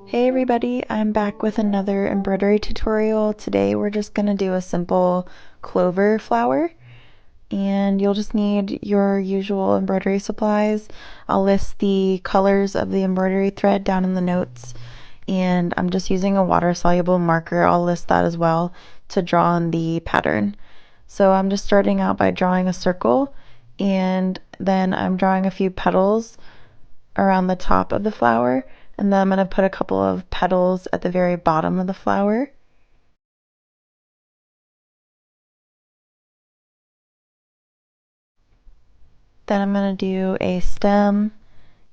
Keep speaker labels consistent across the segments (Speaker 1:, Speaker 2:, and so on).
Speaker 1: Hey everybody, I'm back with another embroidery tutorial. Today we're just going to do a simple clover flower, and you'll just need your usual embroidery supplies. I'll list the colors of the embroidery thread down in the notes, and I'm just using a water-soluble marker. I'll list that as well to draw on the pattern. So I'm just starting out by drawing a circle, and then I'm drawing a few petals around the top of the flower, and then I'm going to put a couple of petals at the very bottom of the flower. Then I'm going to do a stem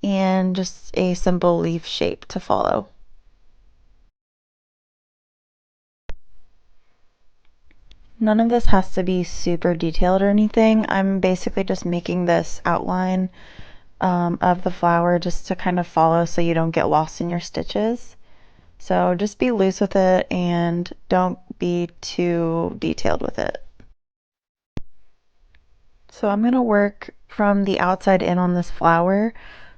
Speaker 1: and just a simple leaf shape to follow. None of this has to be super detailed or anything. I'm basically just making this outline of the flower just to kind of follow so you don't get lost in your stitches. So just be loose with it and don't be too detailed with it. So I'm going to work from the outside in on this flower.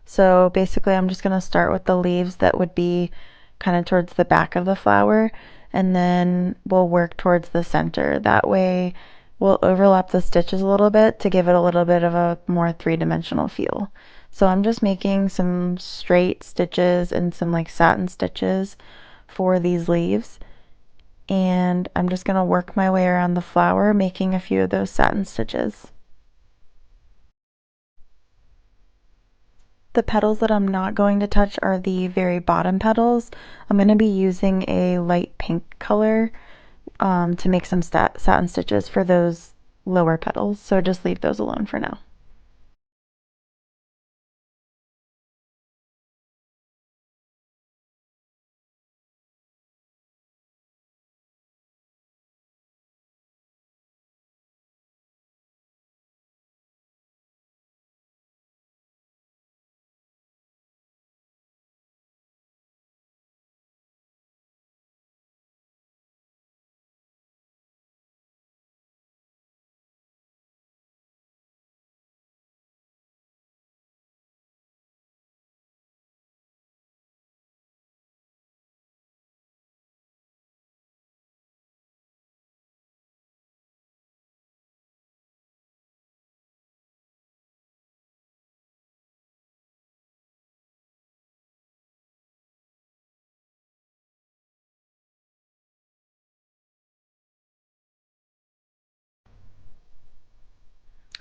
Speaker 1: So basically I'm just going to start with the leaves that would be kind of towards the back of the flower, and then we'll work towards the center. That way we'll overlap the stitches a little bit to give it a little bit of a more three-dimensional feel. So I'm just making some straight stitches and some like satin stitches for these leaves, and I'm just going to work my way around the flower making a few of those satin stitches. The petals that I'm not going to touch are the very bottom petals. I'm going to be using a light pink color to make some satin stitches for those lower petals, so just leave those alone for now.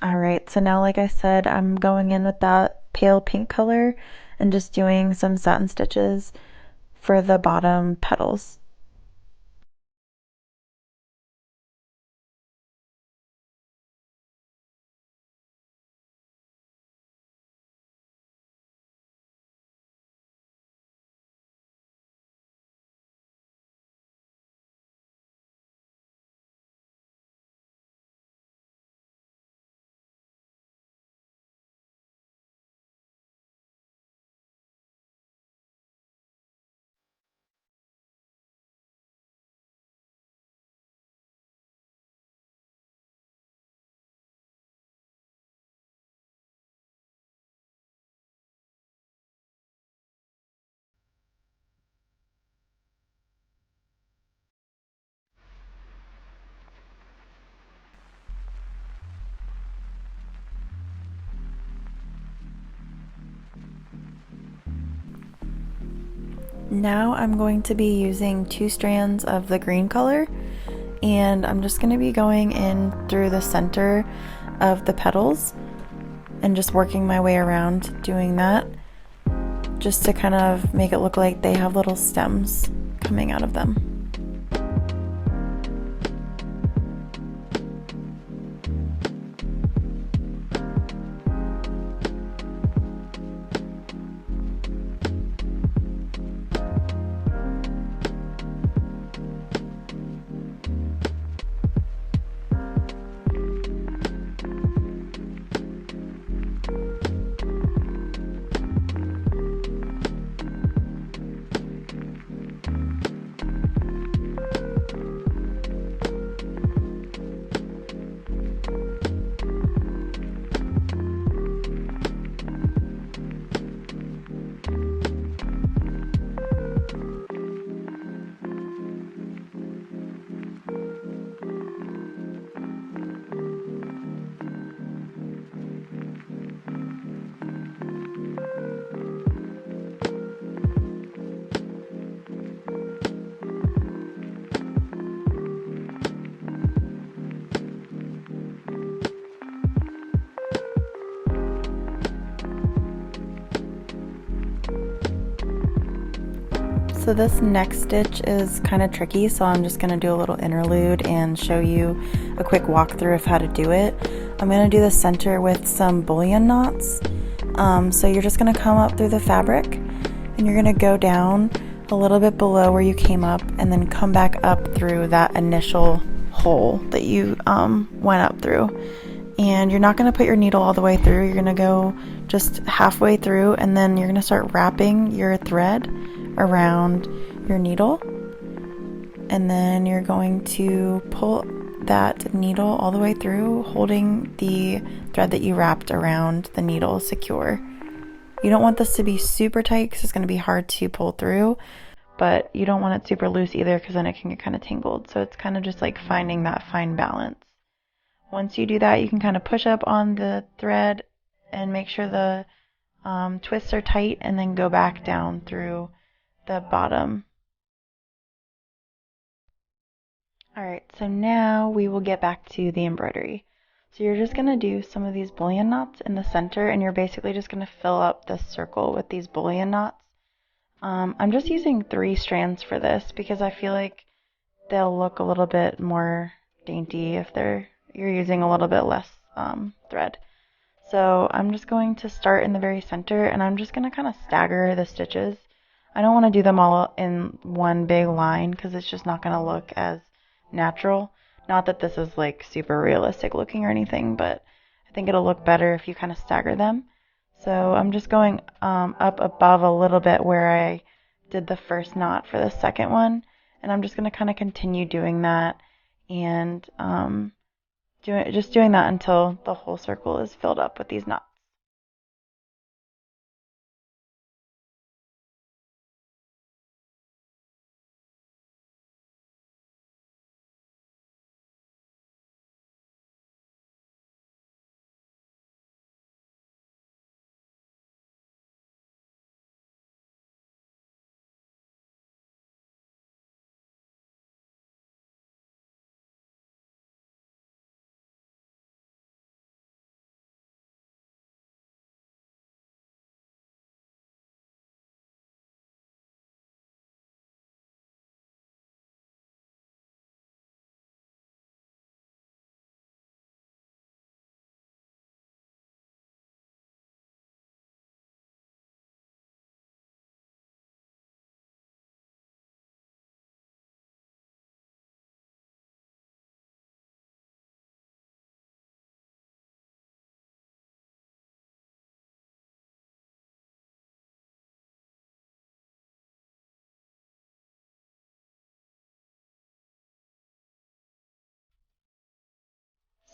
Speaker 1: Alright, so now like I said, I'm going in with that pale pink color and just doing some satin stitches for the bottom petals. Now I'm going to be using 2 strands of the green color, and I'm just going to be going in through the center of the petals and just working my way around doing that, just to kind of make it look like they have little stems coming out of them. So this next stitch is kind of tricky, so I'm just going to do a little interlude and show you a quick walkthrough of how to do it. I'm going to do the center with some bullion knots. So you're just going to come up through the fabric and you're going to go down a little bit below where you came up and then come back up through that initial hole that you went up through. And you're not going to put your needle all the way through, you're going to go just halfway through, and then you're going to start wrapping your thread around your needle, and then you're going to pull that needle all the way through, holding the thread that you wrapped around the needle secure. You don't want this to be super tight because it's going to be hard to pull through, but you don't want it super loose either because then it can get kind of tangled. So it's kind of just like finding that fine balance. Once you do that, you can kind of push up on the thread and make sure the twists are tight, and then go back down through the bottom. Alright, so now we will get back to the embroidery. So you're just going to do some of these bullion knots in the center, and you're basically just going to fill up this circle with these bullion knots. I'm just using 3 strands for this because I feel like they'll look a little bit more dainty if you're using a little bit less thread. So I'm just going to start in the very center, and I'm just going to kind of stagger the stitches. I don't want to do them all in one big line because it's just not going to look as natural. Not that this is like super realistic looking or anything, but I think it'll look better if you kind of stagger them. So I'm just going up above a little bit where I did the first knot for the second one, and I'm just going to kind of continue doing that, and just doing that until the whole circle is filled up with these knots.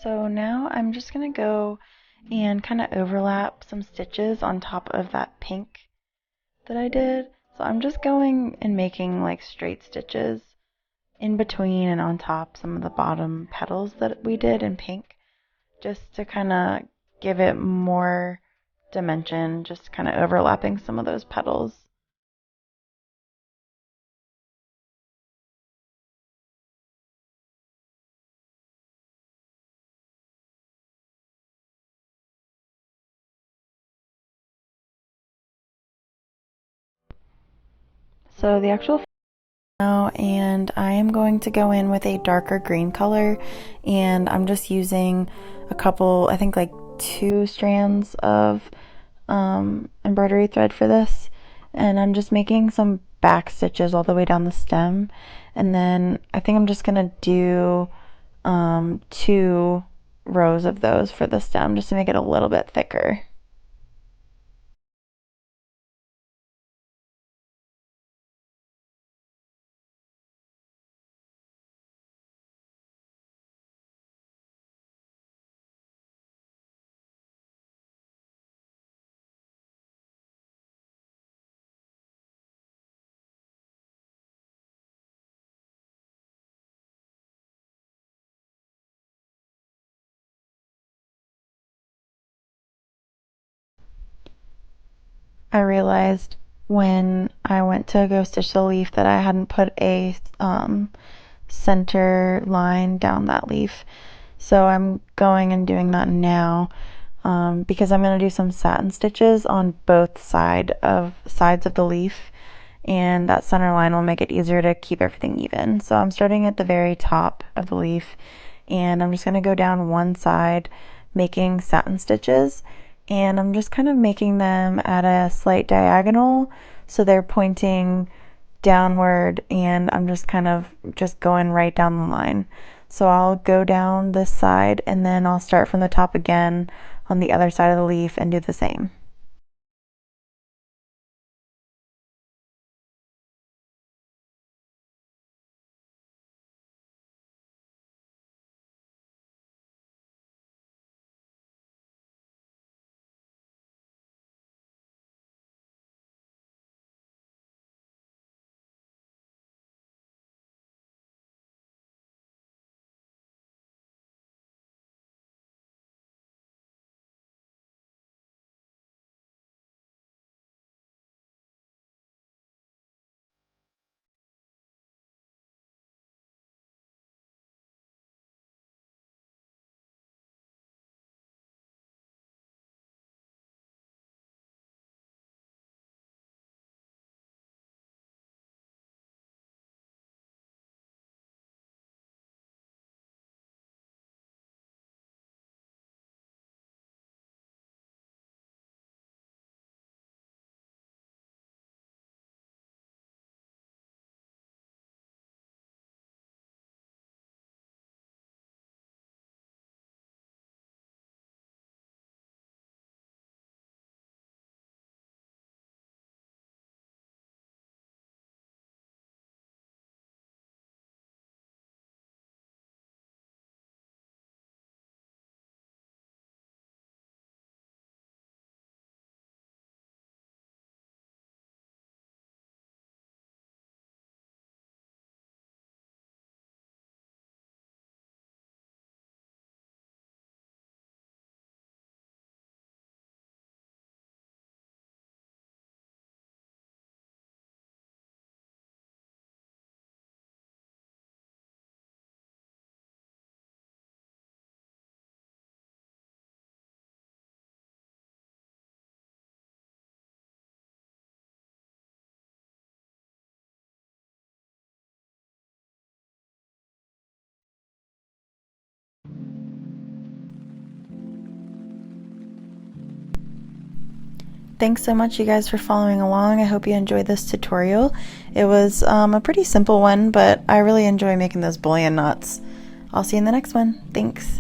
Speaker 1: So now I'm just going to go and kind of overlap some stitches on top of that pink that I did. So I'm just going and making like straight stitches in between and on top some of the bottom petals that we did in pink, just to kind of give it more dimension, just kind of overlapping some of those petals. So the actual now, and I am going to go in with a darker green color, and I'm just using a couple, I think like 2 strands of embroidery thread for this, and I'm just making some back stitches all the way down the stem, and then I think I'm just gonna do 2 rows of those for the stem just to make it a little bit thicker. I realized when I went to go stitch the leaf that I hadn't put a center line down that leaf. So I'm going and doing that now because I'm going to do some satin stitches on both sides of the leaf, and that center line will make it easier to keep everything even. So I'm starting at the very top of the leaf, and I'm just going to go down one side making satin stitches, and I'm just kind of making them at a slight diagonal so they're pointing downward, and I'm just kind of just going right down the line. So I'll go down this side and then I'll start from the top again on the other side of the leaf and do the same. Thanks so much, you guys, for following along. I hope you enjoyed this tutorial. It was a pretty simple one, but I really enjoy making those bullion knots. I'll see you in the next one. Thanks.